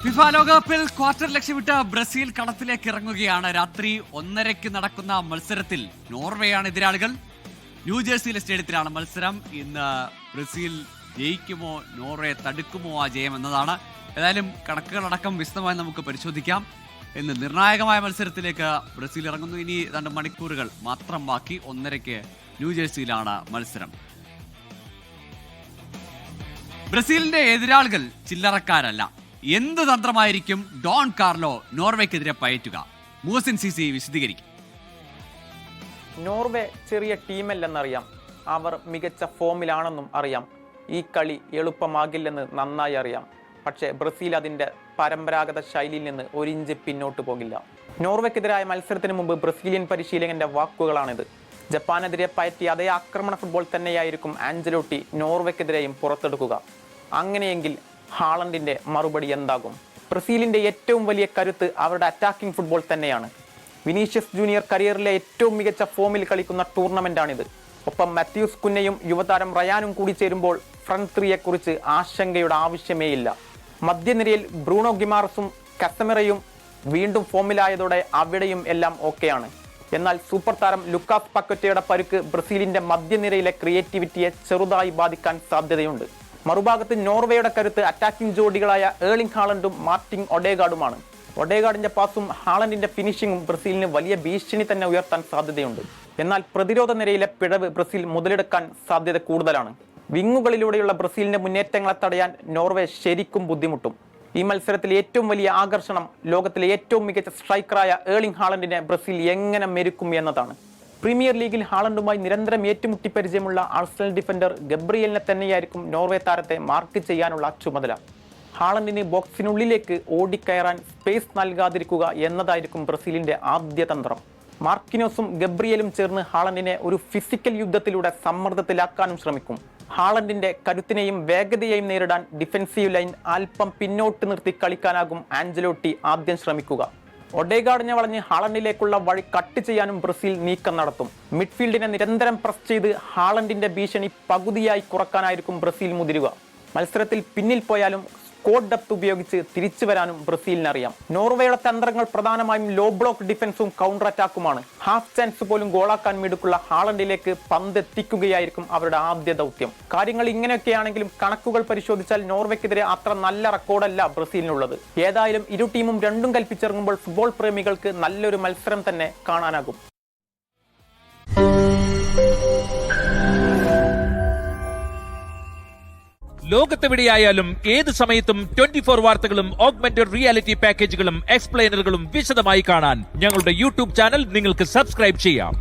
FIFA ലോകകപ്പിൽ quarter ലക്ഷ്യമിട്ട് Brazil കളത്തിലേക്ക് ഇറങ്ങുകയാണ്. രാത്രി 1:30 നടക്കുന്ന മത്സരത്തിൽ നോർവേയാണ് എതിരാളികൾ. ന്യൂജേഴ്സിയിലെ സ്റ്റേഡിയത്തിലാണ് മത്സരം. ഇന്ന് ബ്രസീൽ ജയിക്കുമോ, നോർവേ തടുക്കുമോ ആ ജയം എന്നതാണ്. ഏതായാലും കണക്കുകളടക്കം വിശദമായി നമുക്ക് പരിശോധിക്കാം. ഇന്ന് നിർണായകമായ മത്സരത്തിലേക്ക് ബ്രസീൽ ഇറങ്ങുന്നു. ഇനി 2 മണിക്കൂറുകൾ മാത്രം ബാക്കി. 1:30 ന്യൂജേഴ്സിയിലാണ് മത്സരം. ബ്രസീലിന്റെ എതിരാളികൾ ചില്ലറക്കാരല്ല. എന്ത് തന്ത്രമായിരിക്കും ഡോൺ കാർലോ നോർവേക്കെതിരെ പയറ്റുക? മുഹസിൻ സിസി വിശദീകരിക്കും. നോർവേ ചെറിയ ടീമല്ലെന്നറിയാം, അവർ മികച്ച ഫോമിലാണെന്നും അറിയാം. ഈ കളി എളുപ്പമാകില്ലെന്ന് നന്നായി അറിയാം. പക്ഷേ ബ്രസീൽ അതിൻ്റെ പരമ്പരാഗത ശൈലിയിൽ നിന്ന് ഒരിഞ്ച് പിന്നോട്ട് പോകില്ല. നോർവേക്കെതിരായ മത്സരത്തിന് മുമ്പ് ബ്രസീലിയൻ പരിശീലകന്റെ വാക്കുകളാണിത്. ജപ്പാനെതിരെ പയറ്റിയ അതേ ആക്രമണ ഫുട്ബോൾ തന്നെയായിരിക്കും ആഞ്ചലോട്ടി നോർവേക്കെതിരെയും പുറത്തെടുക്കുക. അങ്ങനെയെങ്കിൽ ഹാളണ്ടിന്റെ മറുപടി എന്താകും? ബ്രസീലിന്റെ ഏറ്റവും വലിയ കരുത്ത് അവരുടെ അറ്റാക്കിംഗ് ഫുട്ബോൾ തന്നെയാണ്. വിനീഷ്യസ് ജൂനിയർ കരിയറിലെ ഏറ്റവും മികച്ച ഫോമിൽ കളിക്കുന്ന ടൂർണമെന്റാണിത്. ഒപ്പം മാത്യൂസ് കുന്നയും യുവതാരം റയാനും കൂടി ചേരുമ്പോൾ ഫ്രണ്ട് ത്രീയെക്കുറിച്ച് ആശങ്കയുടെ ആവശ്യമേ ഇല്ല. മധ്യനിരയിൽ ബ്രൂണോ ഗിമാറസും കസമിറയും വീണ്ടും ഫോമിലായതോടെ അവിടെയും എല്ലാം ഓക്കെയാണ്. എന്നാൽ സൂപ്പർ താരം ലുക്കാസ് പക്വറ്റയുടെ പരുക്ക് ബ്രസീലിന്റെ മധ്യനിരയിലെ ക്രിയേറ്റിവിറ്റിയെ ചെറുതായി ബാധിക്കാൻ സാധ്യതയുണ്ട്. മറുഭാഗത്ത് നോർവേയുടെ കരുത്ത് അറ്റാക്കിംഗ് ജോഡികളായ ഏർലിംഗ് ഹാളണ്ടും മാർട്ടിൻ ഒഡേഗാർഡുമാണ്. ഒഡേഗാർഡിന്റെ പാസും ഹാളണ്ടിന്റെ ഫിനിഷിംഗും ബ്രസീലിന് വലിയ ഭീഷണി തന്നെ ഉയർത്താൻ സാധ്യതയുണ്ട്. എന്നാൽ പ്രതിരോധ നിരയിലെ പിഴവ് ബ്രസീൽ മുതലെടുക്കാൻ സാധ്യത കൂടുതലാണ്. വിങ്ങുകളിലൂടെയുള്ള ബ്രസീലിന്റെ മുന്നേറ്റങ്ങളെ തടയാൻ നോർവേ ശരിക്കും ബുദ്ധിമുട്ടും. ഈ മത്സരത്തിൽ ഏറ്റവും വലിയ ആകർഷണം ലോകത്തിലെ ഏറ്റവും മികച്ച സ്ട്രൈക്കറായ ഏർലിംഗ് ഹാളണ്ടിനെ ബ്രസീൽ എങ്ങനെ മെരുക്കും എന്നതാണ്. പ്രീമിയർ ലീഗിൽ ഹാളണ്ടുമായി നിരന്തരം ഏറ്റുമുട്ടി പരിചയമുള്ള ആഴ്സണൽ ഡിഫൻഡർ ഗബ്രിയലിനെ തന്നെയായിരിക്കും നോർവേ താരത്തെ മാർക്ക് ചെയ്യാനുള്ള ചുമതല. ഹാളണ്ടിന് ബോക്സിനുള്ളിലേക്ക് ഓടിക്കയറാൻ സ്പേസ് നൽകാതിരിക്കുക എന്നതായിരിക്കും ബ്രസീലിന്റെ ആദ്യ തന്ത്രം. മാർക്കിനോസും ഗബ്രിയലും ചേർന്ന് ഹാളണ്ടിനെ ഒരു ഫിസിക്കൽ യുദ്ധത്തിലൂടെ സമ്മർദ്ദത്തിലാക്കാനും ശ്രമിക്കും. ഹാളണ്ടിന്റെ കരുത്തിനെയും വേഗതയെയും നേരിടാൻ ഡിഫൻസീവ് ലൈൻ അല്പം പിന്നോട്ട് നിർത്തി കളിക്കാനാകും ആഞ്ചലോട്ടി ആദ്യം ശ്രമിക്കുക. ഒഡേഗാർഡിനെ വളഞ്ഞ് ഹാളണ്ടിലേക്കുള്ള വഴി കട്ട് ചെയ്യാനും ബ്രസീൽ നീക്കം നടത്തും. മിഡ്ഫീൽഡിനെ നിരന്തരം പ്രസ് ചെയ്ത് ഹാളണ്ടിന്റെ ഭീഷണി പകുതിയായി കുറക്കാനായിരിക്കും ബ്രസീൽ മുതിരുക. മത്സരത്തിൽ പിന്നിൽ പോയാലും സ്ക്വാഡ് ഡെപ്ത് ഉപയോഗിച്ച് തിരിച്ചു വരാനും ബ്രസീലിനറിയാം. നോർവേയുടെ തന്ത്രങ്ങൾ പ്രധാനമായും ലോ ബ്ലോക്ക് ഡിഫൻസും കൗണ്ടർ അറ്റാക്കുമാണ്. ഹാഫ് ചാൻസ് പോലും ഗോളാക്കാൻ മിടുക്കുള്ള ഹാളണ്ടിലേക്ക് പന്ത് എത്തിക്കുകയായിരിക്കും അവരുടെ ആദ്യ ദൗത്യം. കാര്യങ്ങൾ ഇങ്ങനെയൊക്കെയാണെങ്കിലും കണക്കുകൾ പരിശോധിച്ചാൽ നോർവേക്കെതിരെ അത്ര നല്ല റെക്കോർഡല്ല ബ്രസീലിനുള്ളത്. ഏതായാലും ഇരു ടീമും രണ്ടും കൽപ്പിച്ചിറങ്ങുമ്പോൾ ഫുട്ബോൾ പ്രേമികൾക്ക് നല്ലൊരു മത്സരം തന്നെ കാണാനാകും. ലോകത്തെവിടെയായാലും ഏത് സമയത്തും 24 വാർത്തകളും ഓഗ്മെന്റഡ് റിയാലിറ്റി പാക്കേജുകളും എക്സ്പ്ലെയിനറുകളും വിശദമായി കാണാൻ ഞങ്ങളുടെ യൂട്യൂബ് ചാനൽ നിങ്ങൾക്ക് സബ്സ്ക്രൈബ് ചെയ്യാം.